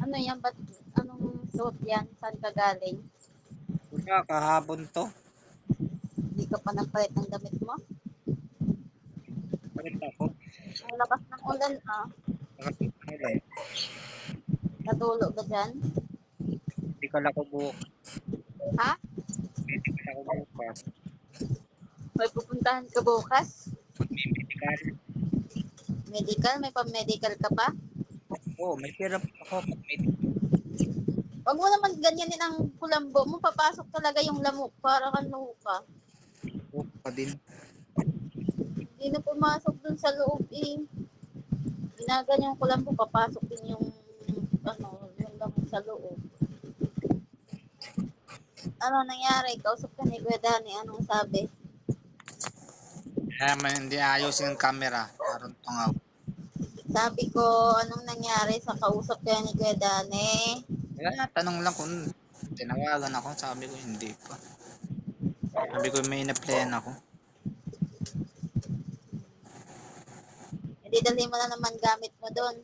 Ano yan? Ba't anong suot yan? Saan ka galing? Wala, kahapon to. Hindi ka pa nagpalit ng damit mo? Palit ako. Ang lakas ng ulan ah. Nakasit na ulan. Natulog ka dyan? Medical ako bukas. Ha? Medical ako bukas. May pupuntahan ka bukas? Mag-medical. Medical? May pang-medical ka pa? Oo, may pera pa ako pag medical. Huwag mo naman ganyanin ang kulambo mo. Papasok talaga yung lamok para kang ka. Oo, pa din. Hindi na pumasok dun sa loob eh. Ginaganyan ko lang po, papasok din yung yung lamok sa loob. Ano nangyari? Kausap ka ni Kuya Dani, anong sabi? Kaya man hindi ayusin ang camera. Parang tungaw. Sabi ko, anong nangyari sa kausap ka ni Kuya Dani? Wala, tanong lang kung tinawagan ako. Sabi ko hindi pa. Sabi ko may na-plan ako. Hindi dali mo na naman gamit mo doon.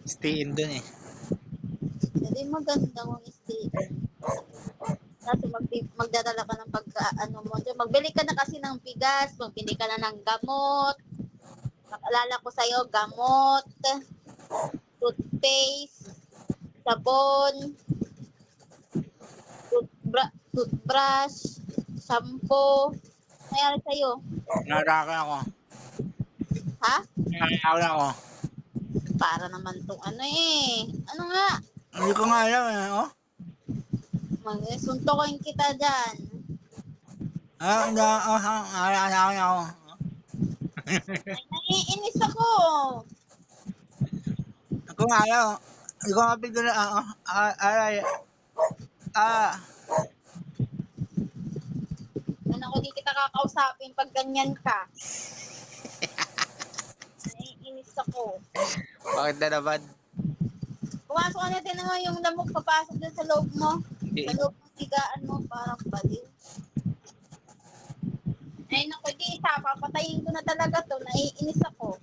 Stay in dun eh. Hindi maganda kung stay. Kasi magdadala ka ng pagkaano mo. Magbili ka na kasi ng bigas, magbili ka na ng gamot. Nakalala ko sa'yo, gamot, toothpaste, sabon, toothbrush, shampoo. Mayroon sa'yo. Narakan ako. Ha? Narakan ako. Para naman tong ano eh. Ano nga? Hindi ko nga alam eh. Oh? Suntokin kita dyan. Hindi narakan ako. Ay, naiinis ako. Ako nga alam. Hindi ko nga pigil na Ano ko di kita kakausapin pag ganyan ka. Naiinis ako. Bakit na naman? Pumasok ka natin naman yung lamok papasok dun sa loob mo. Hindi. Sa loob ng tigaan mo, parang baliw. Ay naku, di isa, papatayin ko na talaga to. Naiinis ako.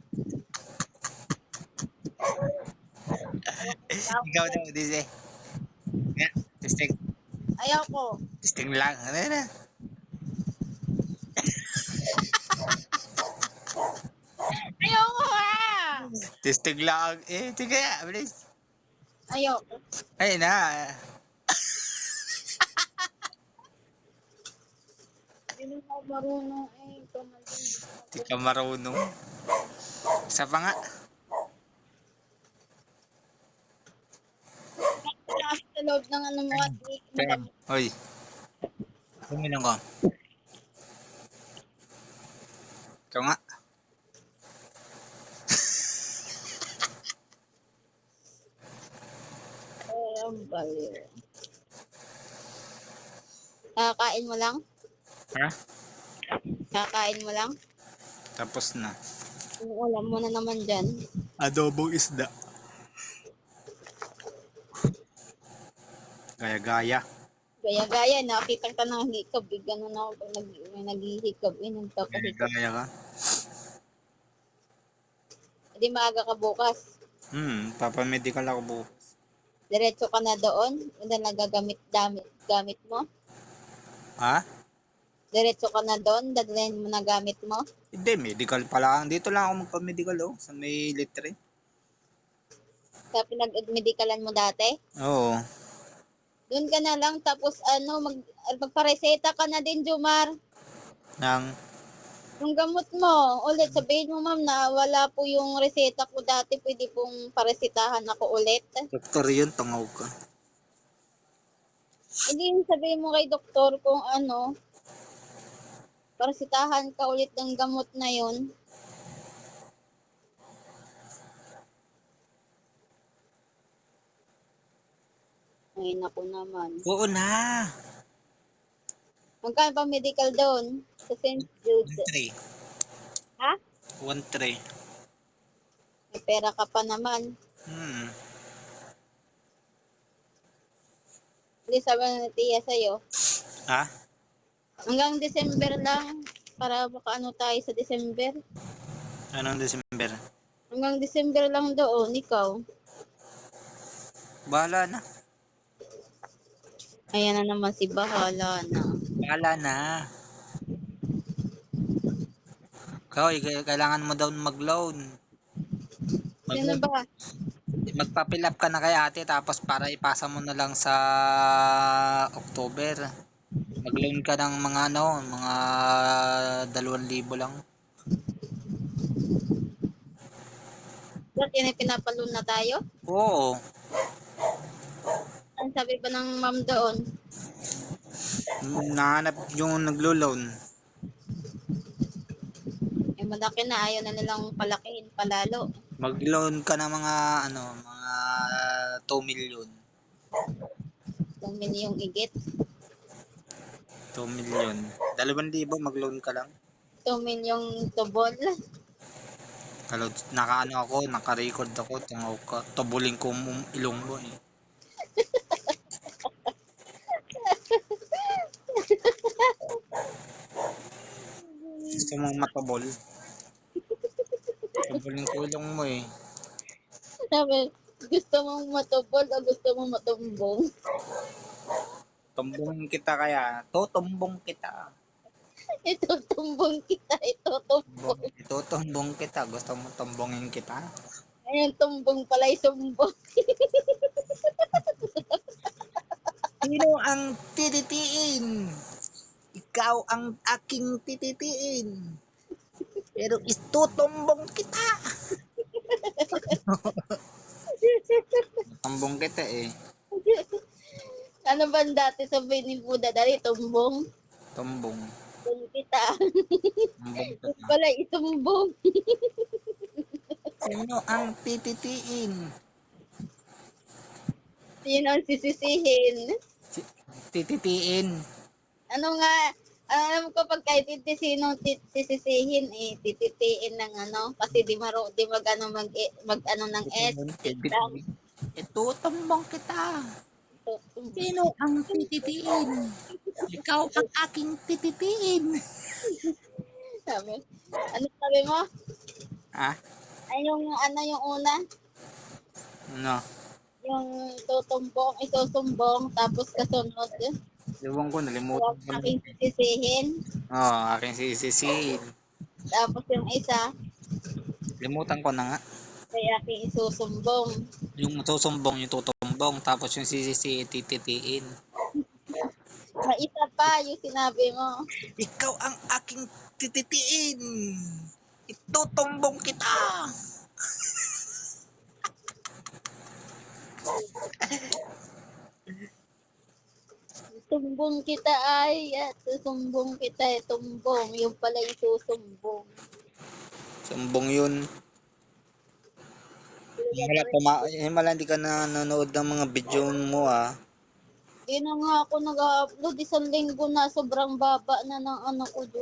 Ikaw daw, Dise. Nga, testing. Ayaw ko. Testing lang. Ano na? Ayaw ko ha! Testing lang. Eh, sige, bilis. Ayaw ko. Ay na. Hindi mo ako marunong eh. Hindi ka marunong. Isa pa nga. Sa loob ng ano mo at Hoy. Kumilang ko. Ikaw nga. ang baliw. Kakain mo lang? Ha? Kakain mo lang? Tapos na. Ang ulam mo na naman dyan. Adobong isda. Gaya-gaya. Gaya-gaya, nakita ka ng hikab. Ganun ako pag may naghihikab. Nagpapahikab. Gaya-gaya ka. Hindi maaga ka bukas. Papamedical ako bukas. Diretso ka na doon. Hindi gamit mo. Ha? Diretso ka na doon. Dadalhin mo na gamit mo. Hindi, medical pa lang. Dito lang ako magpa-medical sa may litre. Sa pinag-medikalan mo dati. Oo. Doon ka na lang. Tapos magpareseta ka na din, Jomar. Nang Yung gamot mo, ulit sabihin mo ma'am na wala po yung reseta ko dati, pwede pong paresetahan ako ulit. doktor yun, tungaw ka. Hindi sabihin mo kay doktor kung ano, paresetahan ka ulit ng gamot na yon. Ay, naku naman. Oo na. Magkano pa medical doon? Sa St. Jude. 1-3. Ha? 1-3. May pera ka pa naman. Hindi sabi na tiya sa'yo. Ha? Hanggang December lang. Para makaano tayo sa December. Anong December? Hanggang December lang doon, ikaw. Bahala na. Ayan na naman si bahala na. Bahala na. Hoy, kailangan mo daw mag-loan. Sino ba? Magpa-fill up ka na kay ate tapos para ipasa mo na lang sa October. Mag-loan ka ng mga mga 2,000 lang. Ba't pinapaloon na tayo? Oo. Ang sabi ba ng ma'am doon? Nahanap yung naglo-loan. Eh, malaki na. Ayaw na nilang palakihin palalo. Mag-loan ka ng mga mga 2 million. Kung yung igit. 2 million. 2,000 mag-loan ka lang. 2 milyong tubol. Hello, nakaano ako, naka-record ako, tungaw ka. Tubulin ko ilong mo eh. Gusto mong matubol? Tubulin ko ilong mo eh. Sabi, gusto mong matubol o gusto mong matumbong? Tumbongin kita kaya. Tutumbong kita. Itutumbong kita, itutumbong. Tutumbong kita. Gusto mo tumbongin kita? Ayun, tumbong pala sumbong. Sino ang tititiin? Ikaw ang aking tititiin. Pero itutumbong kita. Tumbong kita eh. Ano ba dati sabihin ni Buddha? Dali, tumbong. Tumbong. Tumbong kita. Tumbong kita. Pala, itumbong. Sino ang tititiin? Sino ang sisisihin? Tititiin. Ano nga, alam ko pag kahit sino sisisihin, eh, tititiin ng kasi di mag ano ng S. Itutumbong kita. Sino ang tititiin? Ikaw ang aking tititiin. Sabi, ano sabi mo? Ah? Ay, yung una? Ano? Yung isusumbong, tapos kasunod. Ewan ko, nalimutan ko. Aking sisisihin. Oo, aking sisisihin. Tapos yung isa, Limutan ko na nga. kay aking isusumbong. Yung matusumbong, yung tutumbong, tapos yung sisisihin, tititiin. May isa pa yung sinabi mo. Ikaw ang aking tititiin. Itutumbong kita. Tumbong kita susumbong kita tumbong. Yung pala isusumbong. Sumbong yun. Himala, hindi ka na nanonood ng mga video mo ah. Di na nga ako nag-upload. Isang linggo na. Sobrang baba na ng ano ko.